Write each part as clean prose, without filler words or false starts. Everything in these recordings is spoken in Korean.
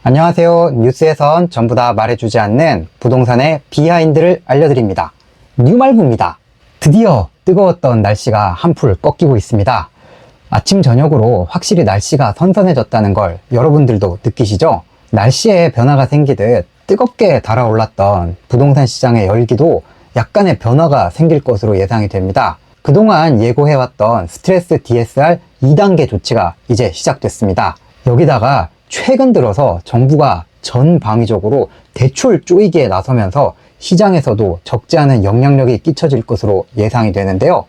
안녕하세요. 뉴스에선 전부 다 말해주지 않는 부동산의 비하인드를 알려드립니다. 뉴말부입니다. 드디어 뜨거웠던 날씨가 한풀 꺾이고 있습니다. 아침 저녁으로 확실히 날씨가 선선해졌다는 걸 여러분들도 느끼시죠? 날씨에 변화가 생기듯 뜨겁게 달아올랐던 부동산 시장의 열기도 약간의 변화가 생길 것으로 예상이 됩니다. 그동안 예고해왔던 스트레스 DSR 2단계 조치가 이제 시작됐습니다. 여기다가 최근 들어서 정부가 전방위적으로 대출 쪼이기에 나서면서 시장에서도 적지 않은 영향력이 끼쳐질 것으로 예상이 되는데요.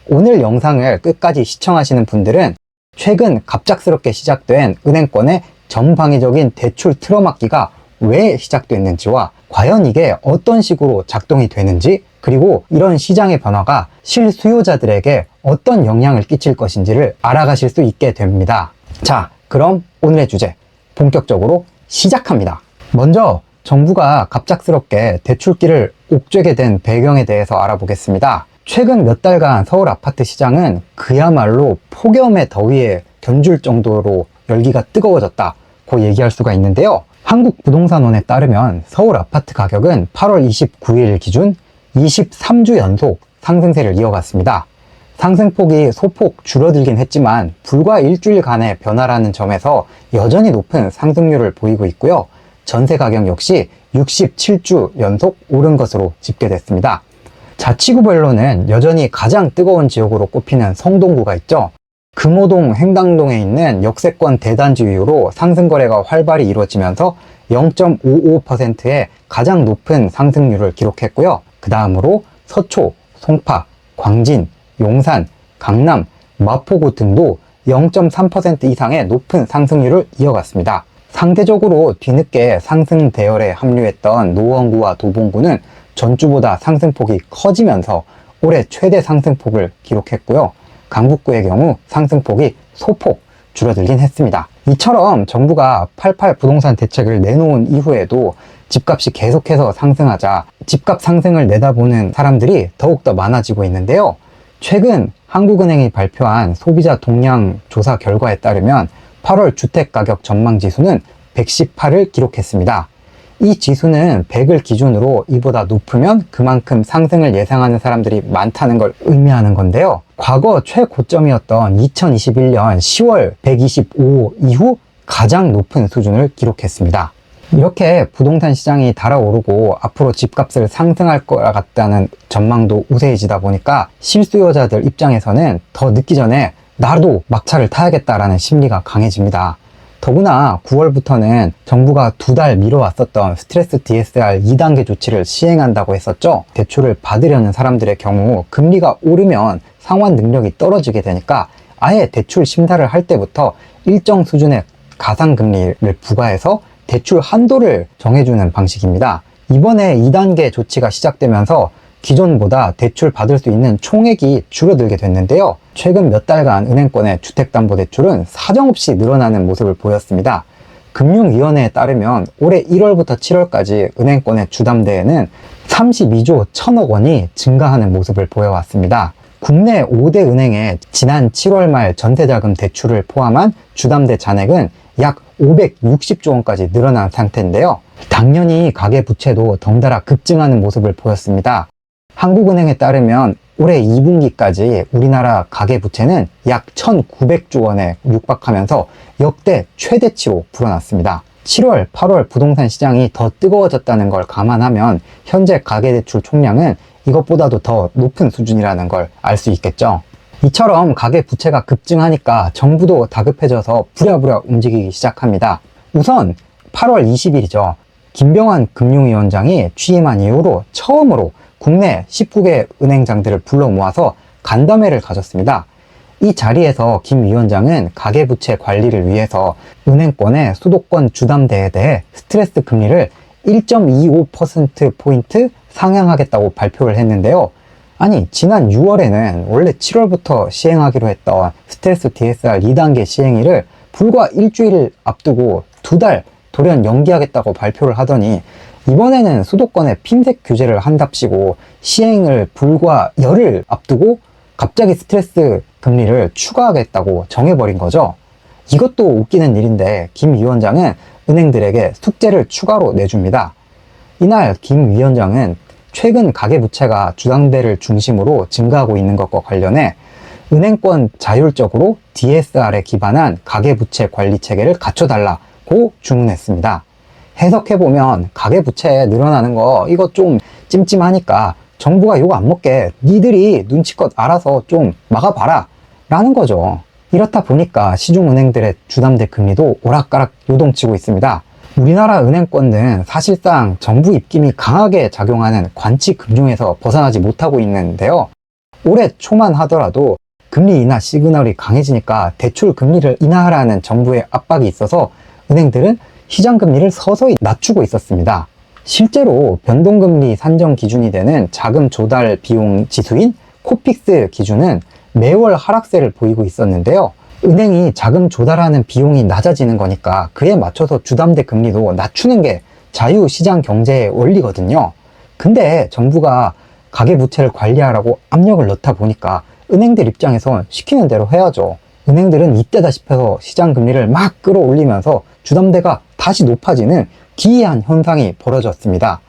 오늘 영상을 끝까지 시청하시는 분들은 최근 갑작스럽게 시작된 은행권의 전방위적인 대출 틀어막기가 왜 시작됐는지와 과연 이게 어떤 식으로 작동이 되는지, 그리고 이런 시장의 변화가 실수요자들에게 어떤 영향을 끼칠 것인지를 알아가실 수 있게 됩니다. 자, 그럼 오늘의 주제 본격적으로 시작합니다. 먼저 정부가 갑작스럽게 대출기를 옥죄게 된 배경에 대해서 알아보겠습니다. 최근 몇 달간 서울 아파트 시장은 그야말로 폭염의 더위에 견줄 정도로 열기가 뜨거워졌다고 얘기할 수가 있는데요. 한국부동산원에 따르면 서울 아파트 가격은 8월 29일 기준 23주 연속 상승세를 이어갔습니다. 상승폭이 소폭 줄어들긴 했지만 불과 일주일간의 변화라는 점에서 여전히 높은 상승률을 보이고 있고요. 전세 가격 역시 67주 연속 오른 것으로 집계됐습니다. 자치구별로는 여전히 가장 뜨거운 지역으로 꼽히는 성동구가 있죠. 금호동, 행당동에 있는 역세권 대단지 위주로 상승 거래가 활발히 이루어지면서 0.55%의 가장 높은 상승률을 기록했고요. 그 다음으로 서초, 송파, 광진, 용산, 강남, 마포구 등도 0.3% 이상의 높은 상승률을 이어갔습니다. 상대적으로 뒤늦게 상승 대열에 합류했던 노원구와 도봉구는 전주보다 상승폭이 커지면서 올해 최대 상승폭을 기록했고요. 강북구의 경우 상승폭이 소폭 줄어들긴 했습니다. 이처럼 정부가 88 부동산 대책을 내놓은 이후에도 집값이 계속해서 상승하자 집값 상승을 내다보는 사람들이 더욱더 많아지고 있는데요. 최근 한국은행이 발표한 소비자 동향 조사 결과에 따르면 8월 주택가격 전망지수는 118을 기록했습니다. 이 지수는 100을 기준으로 이보다 높으면 그만큼 상승을 예상하는 사람들이 많다는 걸 의미하는 건데요. 과거 최고점이었던 2021년 10월 125 이후 가장 높은 수준을 기록했습니다. 이렇게 부동산 시장이 달아오르고 앞으로 집값을 상승할 것 같다는 전망도 우세해지다 보니까 실수요자들 입장에서는 더 늦기 전에 나도 막차를 타야겠다라는 심리가 강해집니다. 더구나 9월부터는 정부가 2달 미뤄왔었던 스트레스 DSR 2단계 조치를 시행한다고 했었죠. 대출을 받으려는 사람들의 경우 금리가 오르면 상환 능력이 떨어지게 되니까 아예 대출 심사를 할 때부터 일정 수준의 가상금리를 부과해서 대출 한도를 정해주는 방식입니다. 이번에 2단계 조치가 시작되면서 기존보다 대출 받을 수 있는 총액이 줄어들게 됐는데요. 최근 몇 달간 은행권의 주택담보대출은 사정없이 늘어나는 모습을 보였습니다. 금융위원회에 따르면 올해 1월부터 7월까지 은행권의 주담대에는 32조 1천억 원이 증가하는 모습을 보여왔습니다. 국내 5대 은행의 지난 7월 말 전세자금 대출을 포함한 주담대 잔액은 약 560조 원까지 늘어난 상태인데요. 당연히 가계부채도 덩달아 급증하는 모습을 보였습니다. 한국은행에 따르면 올해 2분기까지 우리나라 가계부채는 약 1,900조 원에 육박하면서 역대 최대치로 불어났습니다. 7월, 8월 부동산 시장이 더 뜨거워졌다는 걸 감안하면 현재 가계대출 총량은 이것보다도 더 높은 수준이라는 걸 알 수 있겠죠. 이처럼 가계부채가 급증하니까 정부도 다급해져서 부랴부랴 움직이기 시작합니다. 우선 8월 20일이죠. 김병환 금융위원장이 취임한 이후로 처음으로 국내 19개 은행장들을 불러 모아서 간담회를 가졌습니다. 이 자리에서 김 위원장은 가계부채 관리를 위해서 은행권의 수도권 주담대에 대해 스트레스 금리를 1.25%포인트 상향하겠다고 발표를 했는데요. 아니, 지난 6월에는 원래 7월부터 시행하기로 했던 스트레스 DSR 2단계 시행일을 불과 일주일 앞두고 2달 돌연 연기하겠다고 발표를 하더니 이번에는 수도권에 핀셋 규제를 한답시고 시행을 불과 열흘 앞두고 갑자기 스트레스 금리를 추가하겠다고 정해버린 거죠. 이것도 웃기는 일인데 김 위원장은 은행들에게 숙제를 추가로 내줍니다. 이날 김 위원장은 최근 가계부채가 주담대를 중심으로 증가하고 있는 것과 관련해 은행권 자율적으로 DSR에 기반한 가계부채 관리 체계를 갖춰달라고 주문했습니다. 해석해보면 가계부채 늘어나는 거 이거 좀 찜찜하니까 정부가 욕 안 먹게 니들이 눈치껏 알아서 좀 막아봐라 라는 거죠. 이렇다 보니까 시중은행들의 주담대 금리도 오락가락 요동치고 있습니다. 우리나라 은행권은 사실상 정부 입김이 강하게 작용하는 관치 금융에서 벗어나지 못하고 있는데요. 올해 초만 하더라도 금리 인하 시그널이 강해지니까 대출 금리를 인하하라는 정부의 압박이 있어서 은행들은 시장 금리를 서서히 낮추고 있었습니다. 실제로 변동금리 산정 기준이 되는 자금 조달 비용 지수인 코픽스 기준은 매월 하락세를 보이고 있었는데요. 은행이 자금 조달하는 비용이 낮아지는 거니까 그에 맞춰서 주담대 금리도 낮추는 게 자유시장 경제의 원리거든요. 근데 정부가 가계부채를 관리하라고 압력을 넣다 보니까 은행들 입장에선 시키는 대로 해야죠. 은행들은 이때다 싶어서 시장 금리를 막 끌어올리면서 주담대가 다시 높아지는 기이한 현상이 벌어졌습니다.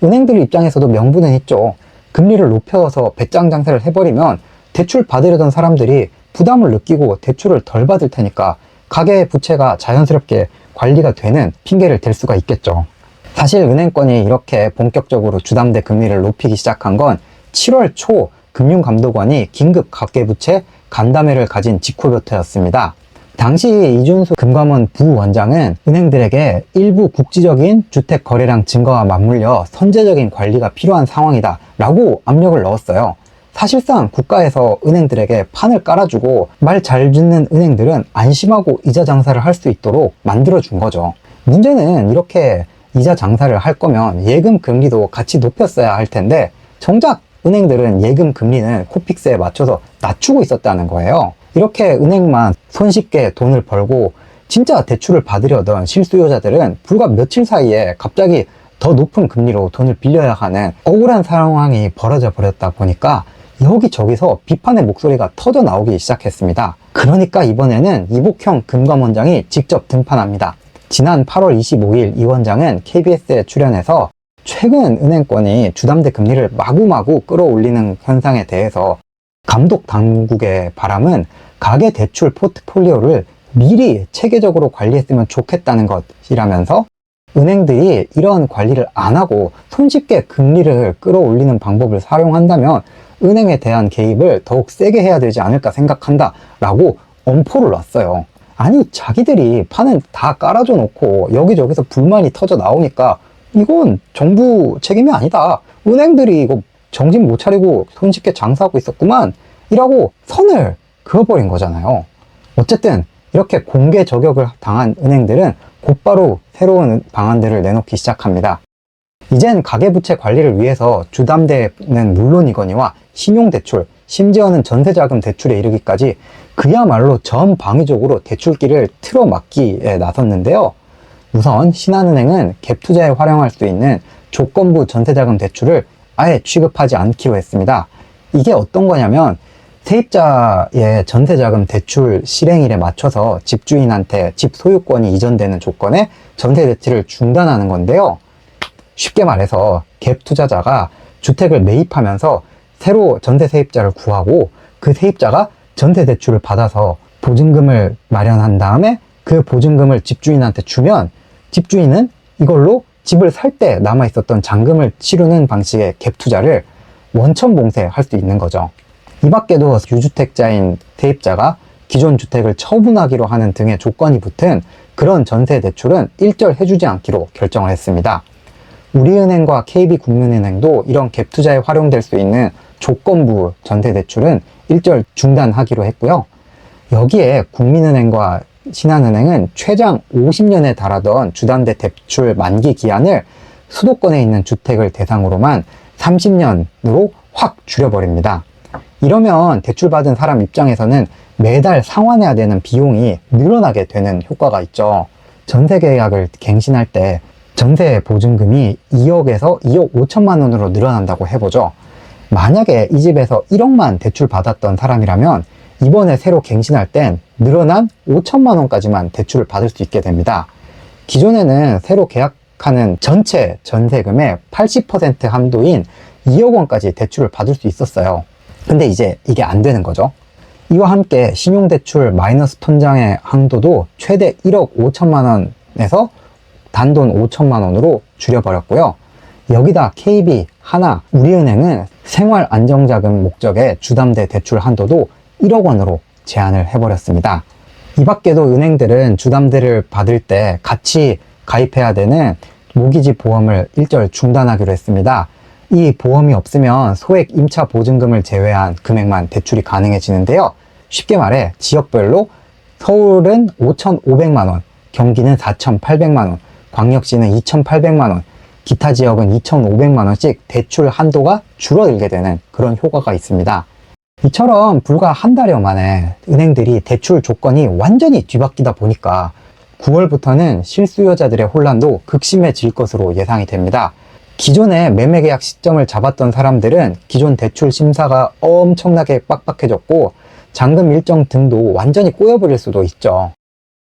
은행들 입장에서도 명분은 있죠. 금리를 높여서 배짱 장사를 해버리면 대출 받으려던 사람들이 부담을 느끼고 대출을 덜 받을 테니까 가계 부채가 자연스럽게 관리가 되는 핑계를 댈 수가 있겠죠. 사실 은행권이 이렇게 본격적으로 주담대 금리를 높이기 시작한 건 7월 초 금융감독원이 긴급 가계부채 간담회를 가진 직후부터였습니다. 당시 이준수 금감원 부원장은 은행들에게 일부 국지적인 주택 거래량 증가와 맞물려 선제적인 관리가 필요한 상황이다 라고 압력을 넣었어요. 사실상 국가에서 은행들에게 판을 깔아주고 말 잘 듣는 은행들은 안심하고 이자 장사를 할 수 있도록 만들어준 거죠. 문제는 이렇게 이자 장사를 할 거면 예금 금리도 같이 높였어야 할 텐데 정작 은행들은 예금 금리는 코픽스에 맞춰서 낮추고 있었다는 거예요. 이렇게 은행만 손쉽게 돈을 벌고 진짜 대출을 받으려던 실수요자들은 불과 며칠 사이에 갑자기 더 높은 금리로 돈을 빌려야 하는 억울한 상황이 벌어져 버렸다 보니까 여기저기서 비판의 목소리가 터져 나오기 시작했습니다. 그러니까 이번에는 이복형 금감원장이 직접 등판합니다. 지난 8월 25일 이 원장은 KBS에 출연해서 최근 은행권이 주담대 금리를 마구마구 끌어올리는 현상에 대해서 감독 당국의 바람은 가계대출 포트폴리오를 미리 체계적으로 관리했으면 좋겠다는 것이라면서 은행들이 이런 관리를 안 하고 손쉽게 금리를 끌어올리는 방법을 사용한다면 은행에 대한 개입을 더욱 세게 해야 되지 않을까 생각한다 라고 엄포를 놨어요. 아니 자기들이 판은 다 깔아줘 놓고 여기저기서 불만이 터져 나오니까 이건 정부 책임이 아니다. 은행들이 이거 정신 못 차리고 손쉽게 장사하고 있었구만 이라고 선을 그어버린 거잖아요. 어쨌든 이렇게 공개 저격을 당한 은행들은 곧바로 새로운 방안들을 내놓기 시작합니다. 이젠 가계부채 관리를 위해서 주담대는 물론이거니와 신용대출, 심지어는 전세자금 대출에 이르기까지 그야말로 전방위적으로 대출기를 틀어막기에 나섰는데요. 우선 신한은행은 갭투자에 활용할 수 있는 조건부 전세자금 대출을 아예 취급하지 않기로 했습니다. 이게 어떤 거냐면 세입자의 전세자금 대출 실행일에 맞춰서 집주인한테 집 소유권이 이전되는 조건에 전세 대출을 중단하는 건데요. 쉽게 말해서 갭 투자자가 주택을 매입하면서 새로 전세 세입자를 구하고 그 세입자가 전세 대출을 받아서 보증금을 마련한 다음에 그 보증금을 집주인한테 주면 집주인은 이걸로 집을 살 때 남아있었던 잔금을 치르는 방식의 갭 투자를 원천봉쇄할 수 있는 거죠. 이 밖에도 유주택자인 세입자가 기존 주택을 처분하기로 하는 등의 조건이 붙은 그런 전세 대출은 일절 해주지 않기로 결정을 했습니다. 우리은행과 KB국민은행도 이런 갭 투자에 활용될 수 있는 조건부 전세 대출은 일절 중단하기로 했고요. 여기에 국민은행과 신한은행은 최장 50년에 달하던 주담대 대출 만기 기한을 수도권에 있는 주택을 대상으로만 30년으로 확 줄여버립니다. 이러면 대출받은 사람 입장에서는 매달 상환해야 되는 비용이 늘어나게 되는 효과가 있죠. 전세 계약을 갱신할 때 전세 보증금이 2억에서 2억 5천만 원으로 늘어난다고 해보죠. 만약에 이 집에서 1억만 대출 받았던 사람이라면 이번에 새로 갱신할 땐 늘어난 5천만 원까지만 대출을 받을 수 있게 됩니다. 기존에는 새로 계약하는 전체 전세금의 80% 한도인 2억 원까지 대출을 받을 수 있었어요. 근데 이제 이게 안 되는 거죠. 이와 함께 신용대출 마이너스 통장의 한도도 최대 1억 5천만 원에서 단돈 5천만 원으로 줄여버렸고요. 여기다 KB, 하나, 우리은행은 생활안정자금 목적의 주담대 대출 한도도 1억 원으로 제한을 해버렸습니다. 이 밖에도 은행들은 주담대를 받을 때 같이 가입해야 되는 모기지 보험을 일절 중단하기로 했습니다. 이 보험이 없으면 소액 임차 보증금을 제외한 금액만 대출이 가능해지는데요. 쉽게 말해 지역별로 서울은 5,500만 원, 경기는 4,800만 원, 광역시는 2,800만 원, 기타 지역은 2,500만 원씩 대출 한도가 줄어들게 되는 그런 효과가 있습니다. 이처럼 불과 한 달여 만에 은행들이 대출 조건이 완전히 뒤바뀌다 보니까 9월부터는 실수요자들의 혼란도 극심해질 것으로 예상이 됩니다. 기존에 매매계약 시점을 잡았던 사람들은 기존 대출 심사가 엄청나게 빡빡해졌고 잔금 일정 등도 완전히 꼬여버릴 수도 있죠.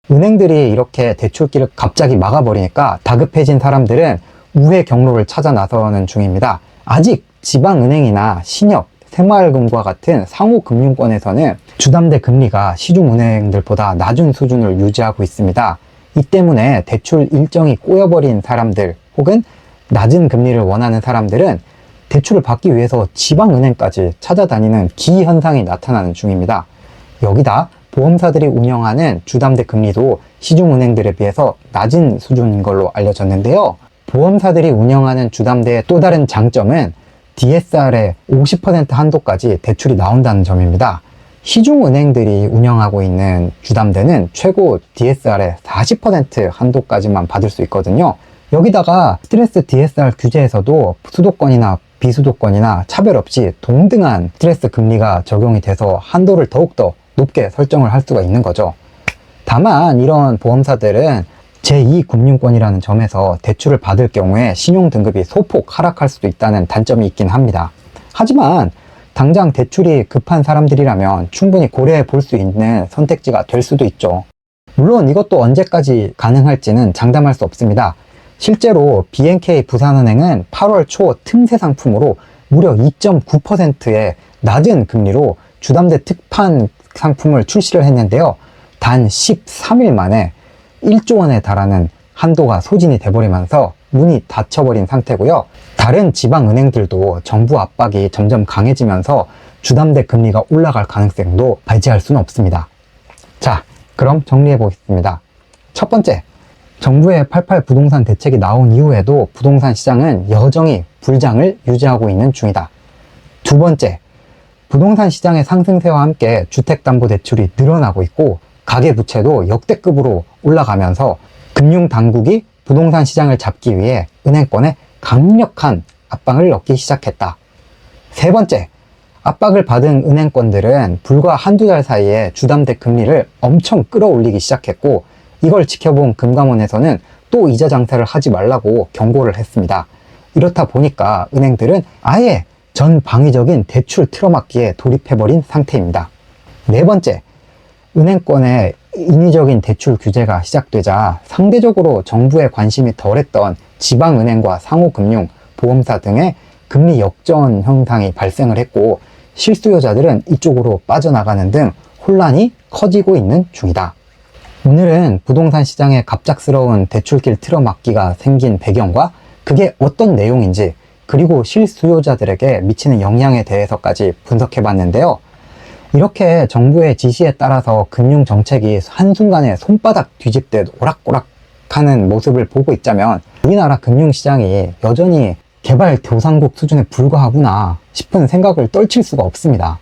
은행들이 이렇게 대출길을 갑자기 막아버리니까 다급해진 사람들은 우회 경로를 찾아 나서는 중입니다. 아직 지방은행이나 신협, 새마을금과 같은 상호금융권에서는 주담대 금리가 시중은행들보다 낮은 수준을 유지하고 있습니다. 이 때문에 대출 일정이 꼬여버린 사람들 혹은 낮은 금리를 원하는 사람들은 대출을 받기 위해서 지방은행까지 찾아다니는 기현상이 나타나는 중입니다. 여기다 보험사들이 운영하는 주담대 금리도 시중은행들에 비해서 낮은 수준인 걸로 알려졌는데요. 보험사들이 운영하는 주담대의 또 다른 장점은 DSR의 50% 한도까지 대출이 나온다는 점입니다. 시중은행들이 운영하고 있는 주담대는 최고 DSR의 40% 한도까지만 받을 수 있거든요. 여기다가 스트레스 DSR 규제에서도 수도권이나 비수도권이나 차별 없이 동등한 스트레스 금리가 적용이 돼서 한도를 더욱더 높게 설정을 할 수가 있는 거죠. 다만 이런 보험사들은 제2금융권이라는 점에서 대출을 받을 경우에 신용등급이 소폭 하락할 수도 있다는 단점이 있긴 합니다. 하지만 당장 대출이 급한 사람들이라면 충분히 고려해 볼 수 있는 선택지가 될 수도 있죠. 물론 이것도 언제까지 가능할지는 장담할 수 없습니다. 실제로 BNK 부산은행은 8월 초 틈새 상품으로 무려 2.9%의 낮은 금리로 주담대 특판 상품을 출시를 했는데요. 단 13일 만에 1조 원에 달하는 한도가 소진이 돼버리면서 문이 닫혀버린 상태고요. 다른 지방은행들도 정부 압박이 점점 강해지면서 주담대 금리가 올라갈 가능성도 배제할 수는 없습니다. 자, 그럼 정리해 보겠습니다. 첫 번째, 정부의 88 부동산 대책이 나온 이후에도 부동산 시장은 여전히 불장을 유지하고 있는 중이다. 두 번째, 부동산 시장의 상승세와 함께 주택담보대출이 늘어나고 있고 가계부채도 역대급으로 올라가면서 금융당국이 부동산 시장을 잡기 위해 은행권에 강력한 압박을 넣기 시작했다. 세 번째, 압박을 받은 은행권들은 불과 한두 달 사이에 주담대 금리를 엄청 끌어올리기 시작했고 이걸 지켜본 금감원에서는 또 이자 장사를 하지 말라고 경고를 했습니다. 이렇다 보니까 은행들은 아예 전방위적인 대출 틀어막기에 돌입해버린 상태입니다. 네 번째, 은행권의 인위적인 대출 규제가 시작되자 상대적으로 정부의 관심이 덜했던 지방은행과 상호금융, 보험사 등의 금리 역전 현상이 발생을 했고 실수요자들은 이쪽으로 빠져나가는 등 혼란이 커지고 있는 중이다. 오늘은 부동산 시장에 갑작스러운 대출길 틀어막기가 생긴 배경과 그게 어떤 내용인지 그리고 실수요자들에게 미치는 영향에 대해서까지 분석해 봤는데요. 이렇게 정부의 지시에 따라서 금융정책이 한순간에 손바닥 뒤집듯 오락오락하는 모습을 보고 있자면 우리나라 금융시장이 여전히 개발도상국 수준에 불과하구나 싶은 생각을 떨칠 수가 없습니다.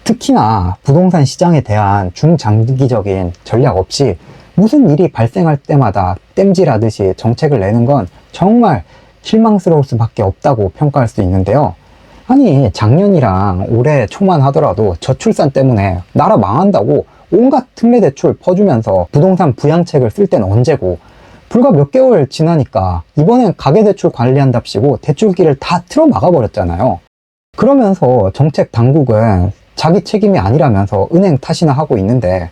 특히나 부동산 시장에 대한 중장기적인 전략 없이 무슨 일이 발생할 때마다 땜질하듯이 정책을 내는 건 정말 실망스러울 수밖에 없다고 평가할 수 있는데요. 아니 작년이랑 올해 초만 하더라도 저출산 때문에 나라 망한다고 온갖 특례 대출 퍼주면서 부동산 부양책을 쓸 때는 언제고 불과 몇 개월 지나니까 이번엔 가계대출 관리한답시고 대출기를 다 틀어 막아버렸잖아요. 그러면서 정책 당국은 자기 책임이 아니라면서 은행 탓이나 하고 있는데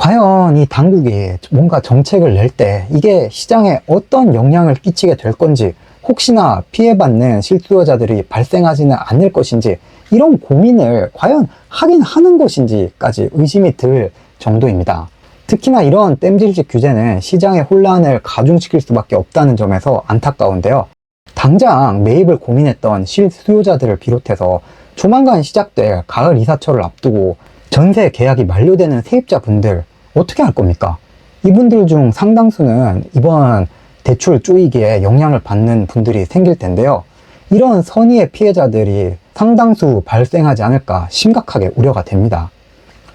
과연 이 당국이 뭔가 정책을 낼 때 이게 시장에 어떤 영향을 끼치게 될 건지, 혹시나 피해받는 실수요자들이 발생하지는 않을 것인지, 이런 고민을 과연 하긴 하는 것인지까지 의심이 들 정도입니다. 특히나 이런 땜질식 규제는 시장의 혼란을 가중시킬 수밖에 없다는 점에서 안타까운데요. 당장 매입을 고민했던 실수요자들을 비롯해서 조만간 시작될 가을 이사철을 앞두고 전세 계약이 만료되는 세입자분들 어떻게 할 겁니까? 이분들 중 상당수는 이번 대출 쪼이기에 영향을 받는 분들이 생길 텐데요. 이런 선의의 피해자들이 상당수 발생하지 않을까 심각하게 우려가 됩니다.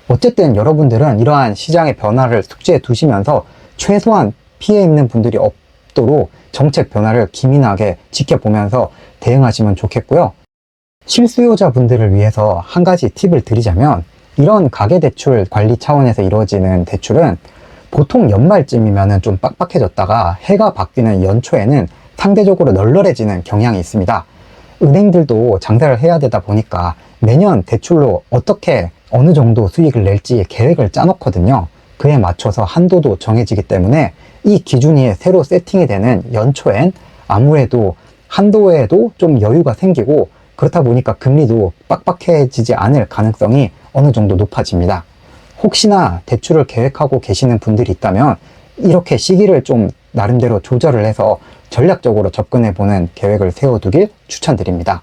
어쨌든 여러분들은 이러한 시장의 변화를 숙지해 두시면서 최소한 피해 입는 분들이 없도록 정책 변화를 기민하게 지켜보면서 대응하시면 좋겠고요. 실수요자분들을 위해서 한 가지 팁을 드리자면, 이런 가계대출 관리 차원에서 이루어지는 대출은 보통 연말쯤이면 좀 빡빡해졌다가 해가 바뀌는 연초에는 상대적으로 널널해지는 경향이 있습니다. 은행들도 장사를 해야 되다 보니까 매년 대출로 어떻게 어느 정도 수익을 낼지 계획을 짜놓거든요. 그에 맞춰서 한도도 정해지기 때문에 이 기준이 새로 세팅이 되는 연초엔 아무래도 한도에도 좀 여유가 생기고, 그렇다 보니까 금리도 빡빡해지지 않을 가능성이 어느 정도 높아집니다. 혹시나 대출을 계획하고 계시는 분들이 있다면 이렇게 시기를 좀 나름대로 조절을 해서 전략적으로 접근해보는 계획을 세워두길 추천드립니다.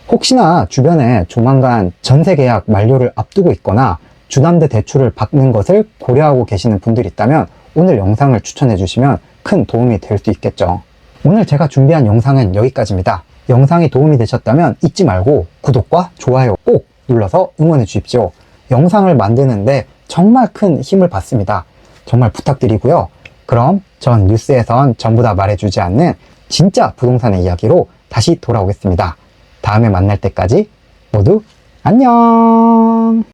혹시나 주변에 조만간 전세 계약 만료를 앞두고 있거나 주담대 대출을 받는 것을 고려하고 계시는 분들이 있다면 오늘 영상을 추천해 주시면 큰 도움이 될 수 있겠죠. 오늘 제가 준비한 영상은 여기까지입니다. 영상이 도움이 되셨다면 잊지 말고 구독과 좋아요 꼭 눌러서 응원해 주십시오. 영상을 만드는데 정말 큰 힘을 받습니다. 정말 부탁드리고요. 그럼 전 뉴스에선 전부 다 말해주지 않는 진짜 부동산의 이야기로 다시 돌아오겠습니다. 다음에 만날 때까지 모두 안녕!